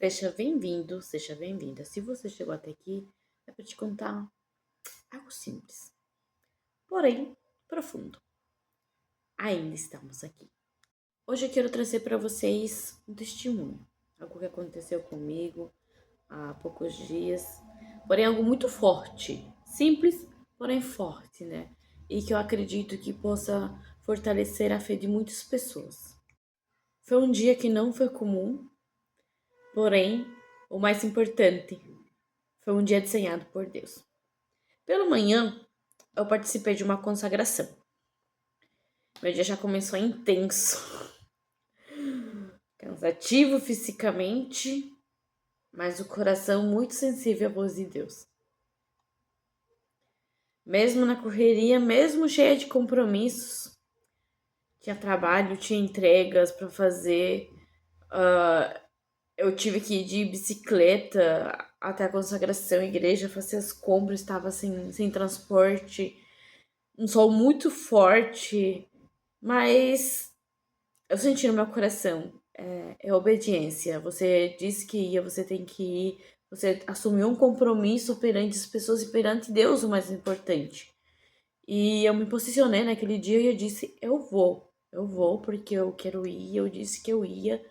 Seja bem-vindo, seja bem-vinda. Se você chegou até aqui, é para te contar algo simples, porém profundo. Ainda estamos aqui. Hoje eu quero trazer para vocês um testemunho, algo que aconteceu comigo há poucos dias, porém algo muito forte, simples, porém forte, né? E que eu acredito que possa fortalecer a fé de muitas pessoas. Foi um dia que não foi comum, porém o mais importante, foi um dia desenhado por Deus. Pela manhã, eu participei de uma consagração. Meu dia já começou intenso, cansativo fisicamente, mas o coração muito sensível à voz de Deus. Mesmo na correria, mesmo cheia de compromissos, tinha trabalho, tinha entregas para fazer. Eu tive que ir de bicicleta até a consagração, a igreja, fazer as compras, estava sem transporte, um sol muito forte, mas eu senti no meu coração, é obediência. Você disse que ia, você tem que ir. Você assumiu um compromisso perante as pessoas e perante Deus, o mais importante. E eu me posicionei naquele dia e eu disse, eu vou porque eu quero ir. Eu disse que eu ia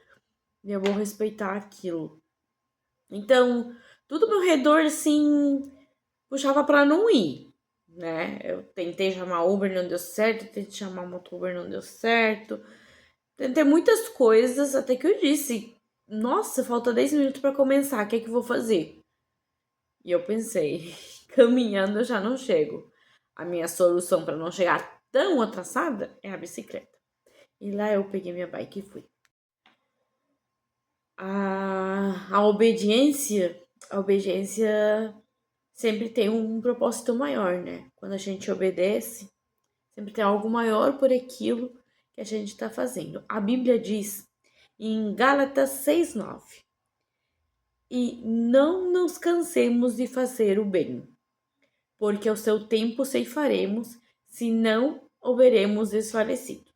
e eu vou respeitar aquilo. Então, tudo ao meu redor, assim, puxava pra não ir, né? Eu tentei chamar Uber, não deu certo. Tentei chamar Motober, não deu certo. Tentei muitas coisas, até que eu disse, nossa, falta 10 minutos pra começar, o que é que eu vou fazer? E eu pensei, caminhando eu já não chego. A minha solução para não chegar tão atrasada é a bicicleta. E lá eu peguei minha bike e fui. A obediência sempre tem um propósito maior, né? Quando a gente obedece, sempre tem algo maior por aquilo que a gente está fazendo. A Bíblia diz em Gálatas 6:9: e não nos cansemos de fazer o bem, porque ao seu tempo ceifaremos, se não houveremos desfalecido.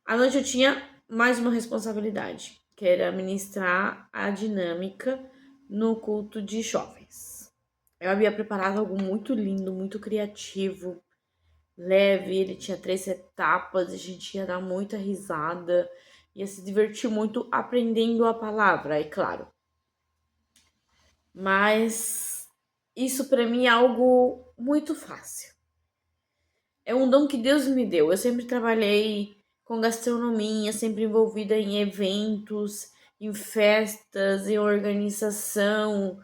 À noite eu tinha mais uma responsabilidade, que era ministrar a dinâmica no culto de jovens. Eu havia preparado algo muito lindo, muito criativo, leve. Ele tinha 3 etapas, a gente ia dar muita risada, ia se divertir muito aprendendo a palavra, é claro. Mas isso para mim é algo muito fácil. É um dom que Deus me deu. Eu sempre trabalhei com gastronomia, sempre envolvida em eventos, em festas, em organização.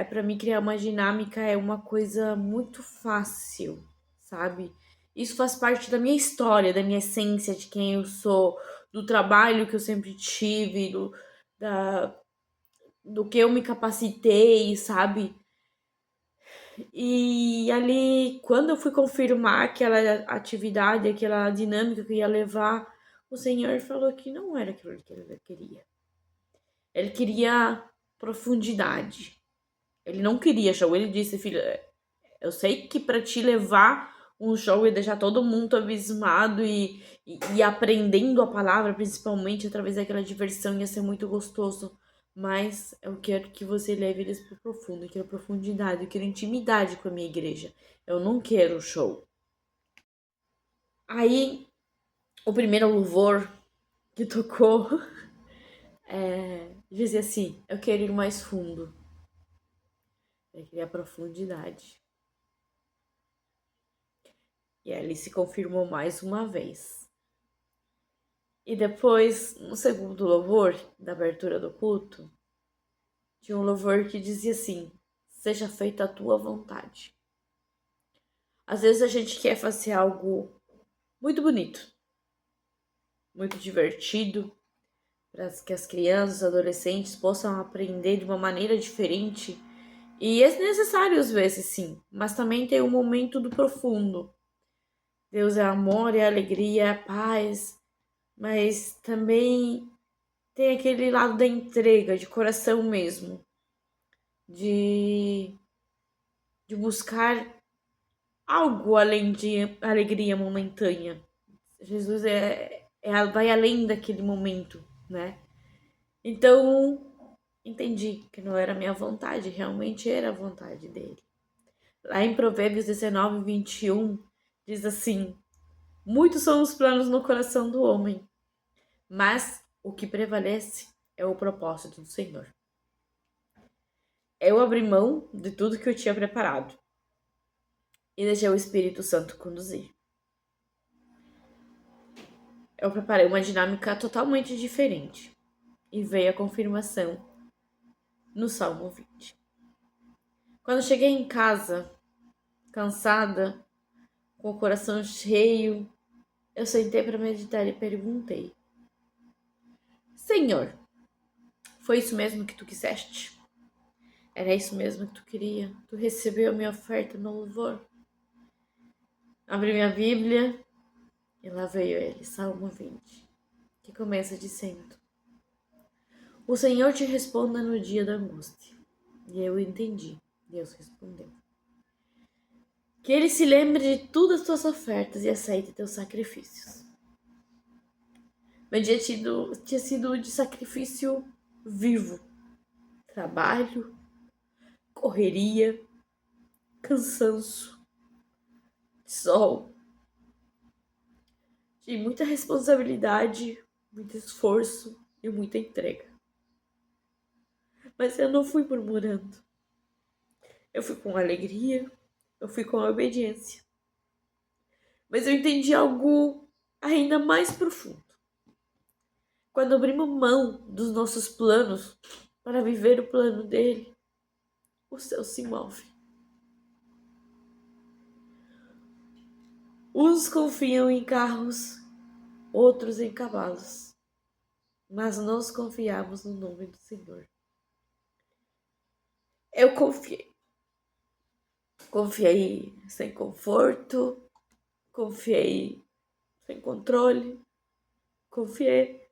Para mim, criar uma dinâmica é uma coisa muito fácil, sabe? Isso faz parte da minha história, da minha essência, de quem eu sou, do trabalho que eu sempre tive, da, do que eu me capacitei, sabe? E ali, quando eu fui confirmar aquela atividade, aquela dinâmica que eu ia levar, o Senhor falou que não era aquilo que ele queria. Ele queria profundidade. Ele não queria show. Ele disse, filho, eu sei que para te levar um show e deixar todo mundo abismado e aprendendo a palavra, principalmente através daquela diversão, ia ser muito gostoso. Mas eu quero que você leve eles pro profundo, eu quero profundidade, eu quero intimidade com a minha igreja. Eu não quero show. Aí, o primeiro louvor que tocou dizia assim: eu quero ir mais fundo, eu queria profundidade. E aí ele se confirmou mais uma vez. E depois, no segundo louvor, da abertura do culto, tinha um louvor que dizia assim: seja feita a tua vontade. Às vezes a gente quer fazer algo muito bonito, muito divertido, para que as crianças, adolescentes possam aprender de uma maneira diferente. E é necessário às vezes, sim, mas também tem o momento do profundo. Deus é amor, é alegria, é paz, mas também tem aquele lado da entrega, de coração mesmo, de, de buscar algo além de alegria momentânea. Jesus vai além daquele momento. né? Então, entendi que não era minha vontade, realmente era a vontade dele. Lá em Provérbios 19:21, diz assim: muitos são os planos no coração do homem, mas o que prevalece é o propósito do Senhor. Eu abri mão de tudo que eu tinha preparado e deixei o Espírito Santo conduzir. Eu preparei uma dinâmica totalmente diferente e veio a confirmação no Salmo 20. Quando cheguei em casa, cansada, com o coração cheio, eu sentei para meditar e perguntei: Senhor, foi isso mesmo que tu quiseste? Era isso mesmo que tu queria? Tu recebeu a minha oferta no louvor? Abri minha Bíblia e lá veio ele, Salmo 20, que começa dizendo: o Senhor te responda no dia da angústia. E eu entendi. Deus respondeu: que ele se lembre de todas as tuas ofertas e aceite teus sacrifícios. Meu dia tinha sido de sacrifício vivo. Trabalho, correria, cansaço, sol, de muita responsabilidade, muito esforço e muita entrega. Mas eu não fui murmurando. Eu fui com alegria, eu fui com obediência. Mas eu entendi algo ainda mais profundo. Quando abrimos mão dos nossos planos para viver o plano dele, o céu se move. Uns confiam em carros, outros em cavalos, mas nós confiamos no nome do Senhor. Eu confiei. Confiei sem conforto, confiei sem controle, confiei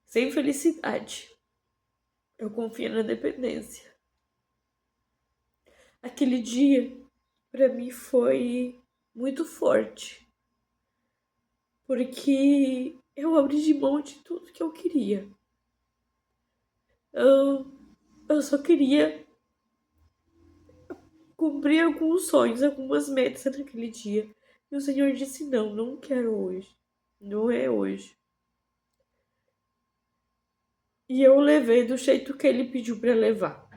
sem felicidade. Eu confiei na dependência. Aquele dia, para mim, foi muito forte, porque eu abri de mão de tudo que eu queria. Eu só queria cumprir alguns sonhos, algumas metas naquele dia. E o Senhor disse: não, não quero hoje. Não é hoje. E eu levei do jeito que ele pediu para levar.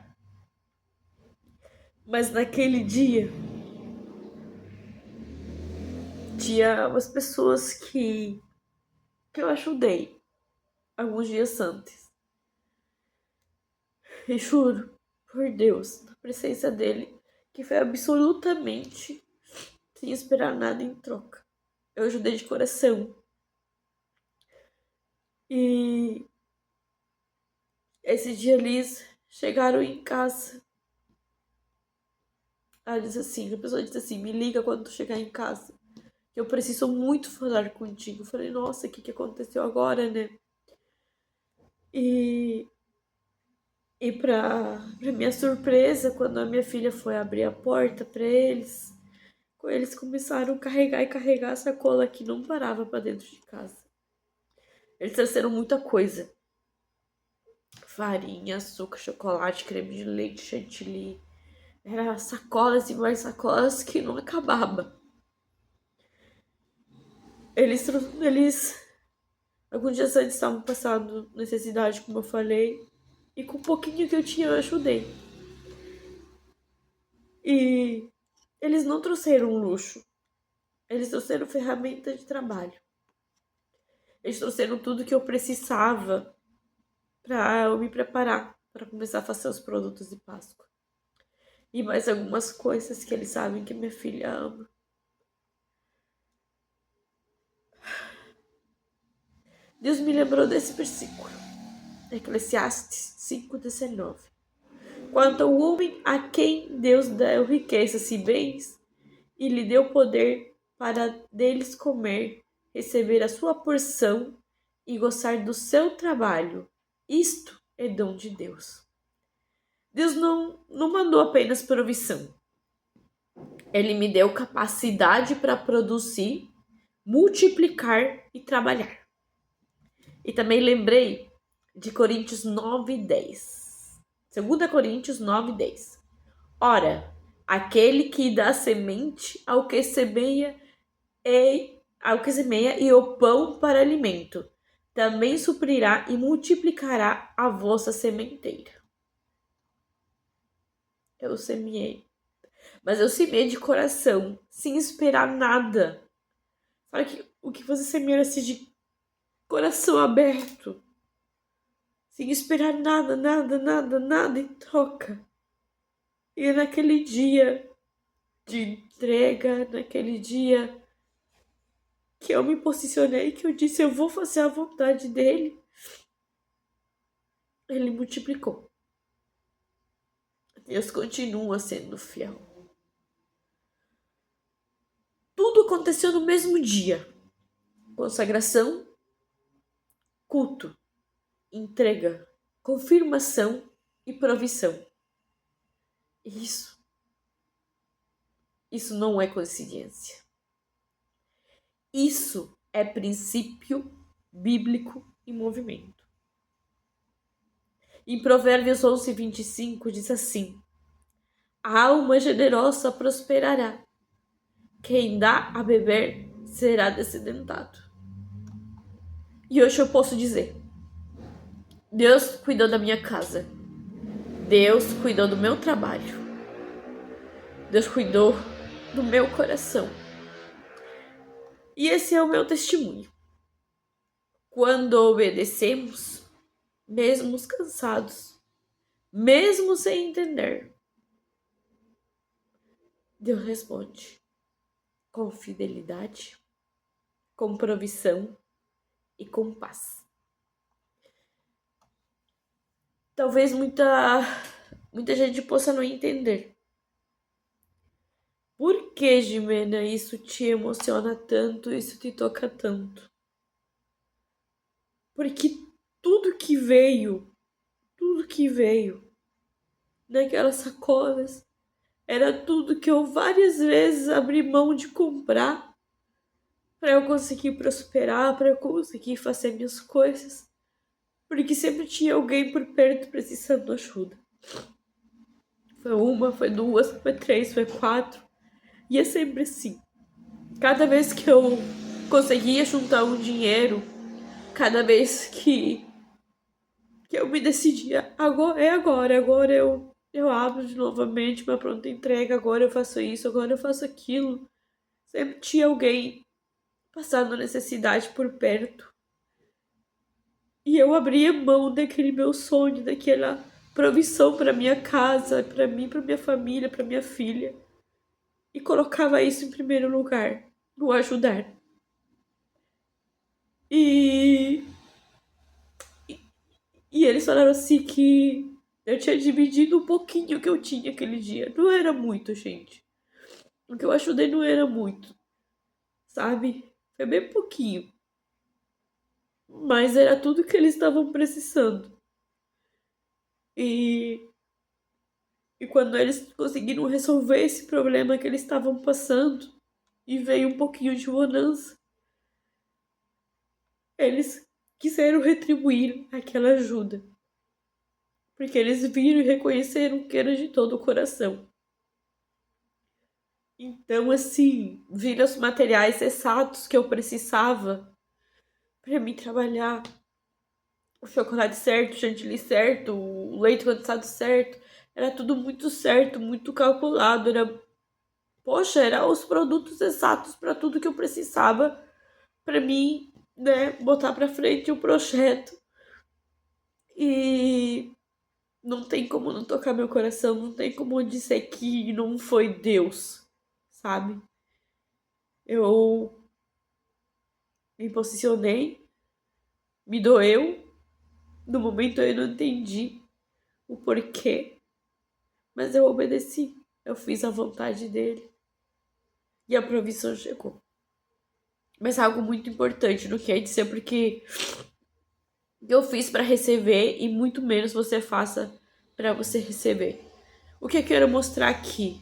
Mas naquele dia, tinha umas pessoas que eu ajudei alguns dias antes. E juro, por Deus, na presença dele, que foi absolutamente sem esperar nada em troca. Eu ajudei de coração. E esse dia eles chegaram em casa. Ela disse assim, a pessoa disse assim, me liga quando tu chegar em casa. Eu preciso muito falar contigo. Eu falei, nossa, o que aconteceu agora, né? E pra minha surpresa, quando a minha filha foi abrir a porta para eles começaram a carregar e carregar a sacola que não parava para dentro de casa. Eles trouxeram muita coisa. Farinha, açúcar, chocolate, creme de leite, chantilly. Era sacolas e mais sacolas que não acabava. Eles alguns dias antes estavam passando necessidade, como eu falei. E com o pouquinho que eu tinha, eu ajudei. E eles não trouxeram luxo. Eles trouxeram ferramenta de trabalho. Eles trouxeram tudo que eu precisava para eu me preparar para começar a fazer os produtos de Páscoa. E mais algumas coisas que eles sabem que minha filha ama. Deus me lembrou desse versículo. Eclesiastes 5:19. Quanto ao homem a quem Deus deu riquezas e bens, e lhe deu poder para deles comer, receber a sua porção e gozar do seu trabalho. Isto é dom de Deus. Deus não mandou apenas provisão. Ele me deu capacidade para produzir, multiplicar e trabalhar. E também lembrei de Coríntios 9:10. 2 Coríntios 9:10. Ora, aquele que dá semente ao que semeia e o pão para alimento, também suprirá e multiplicará a vossa sementeira. Eu semeei, mas eu semeei de coração, sem esperar nada. Sabe que o que você semeia assim de coração aberto, sem esperar nada, nada, nada, nada em troca. E naquele dia de entrega, naquele dia que eu me posicionei, que eu disse, eu vou fazer a vontade dele, ele multiplicou. Deus continua sendo fiel. Tudo aconteceu no mesmo dia. Consagração, culto, entrega, confirmação e provisão. Isso não é coincidência. Isso é princípio bíblico em movimento. Em Provérbios 11:25 diz assim: a alma generosa prosperará. Quem dá a beber será descedentado. E hoje eu posso dizer: Deus cuidou da minha casa. Deus cuidou do meu trabalho. Deus cuidou do meu coração. E esse é o meu testemunho. Quando obedecemos, mesmo cansados, mesmo sem entender, Deus responde com fidelidade, com provisão e com paz. Talvez muita gente possa não entender. Por que, Jimena, isso te emociona tanto, isso te toca tanto? Porque tudo que veio naquelas sacolas era tudo que eu várias vezes abri mão de comprar para eu conseguir prosperar, para eu conseguir fazer minhas coisas. Porque sempre tinha alguém por perto precisando de ajuda. Foi uma, foi duas, foi três, foi quatro. E é sempre assim. Cada vez que eu conseguia juntar um dinheiro, cada vez que eu me decidia, agora eu abro de novamente uma pronta entrega, agora eu faço isso, agora eu faço aquilo. Sempre tinha alguém passando necessidade por perto. E eu abria mão daquele meu sonho, daquela provisão para minha casa, para mim, para minha família, para minha filha. E colocava isso em primeiro lugar, no ajudar. E eles falaram assim que eu tinha dividido um pouquinho que eu tinha aquele dia. Não era muito, gente. O que eu ajudei não era muito, sabe? Foi bem pouquinho. Mas era tudo que eles estavam precisando. E quando eles conseguiram resolver esse problema que eles estavam passando e veio um pouquinho de bonança, eles quiseram retribuir aquela ajuda. Porque eles viram e reconheceram que era de todo o coração. Então, assim, viram os materiais exatos que eu precisava para mim trabalhar. O chocolate certo, o chantilly certo, o leite condensado certo. Era tudo muito certo, muito calculado. Era os produtos exatos para tudo que eu precisava para mim, né, botar para frente o projeto. E não tem como não tocar meu coração, não tem como dizer que não foi Deus, sabe? Eu me posicionei, me doeu, no momento eu não entendi o porquê, mas eu obedeci, eu fiz a vontade dele e a provisão chegou. Mas algo muito importante, não quer dizer porque eu fiz para receber e muito menos você faça para você receber. O que eu quero mostrar aqui?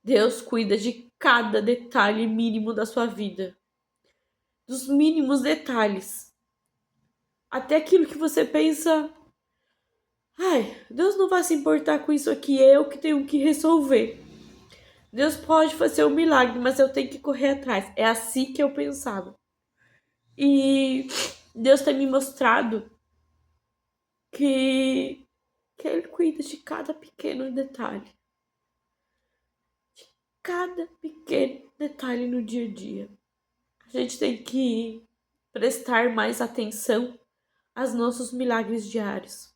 Deus cuida de cada detalhe mínimo da sua vida. Dos mínimos detalhes. até aquilo que você pensa, ai, Deus não vai se importar com isso aqui, é eu que tenho que resolver. Deus pode fazer um milagre, mas eu tenho que correr atrás. É assim que eu pensava. E Deus tem me mostrado que, que Ele cuida de cada pequeno detalhe. De cada pequeno detalhe no dia a dia. A gente tem que prestar mais atenção aos nossos milagres diários.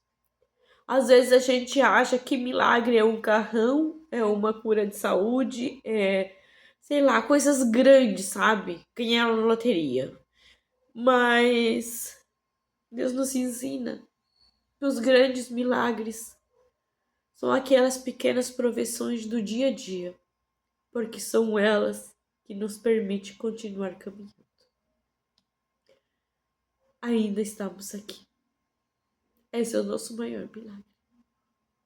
Às vezes a gente acha que milagre é um carrão, é uma cura de saúde, é, sei lá, coisas grandes, sabe? Ganhar na loteria. Mas Deus nos ensina que os grandes milagres são aquelas pequenas provisões do dia a dia, porque são elas que nos permitem continuar caminhando. Ainda estamos aqui. Esse é o nosso maior milagre.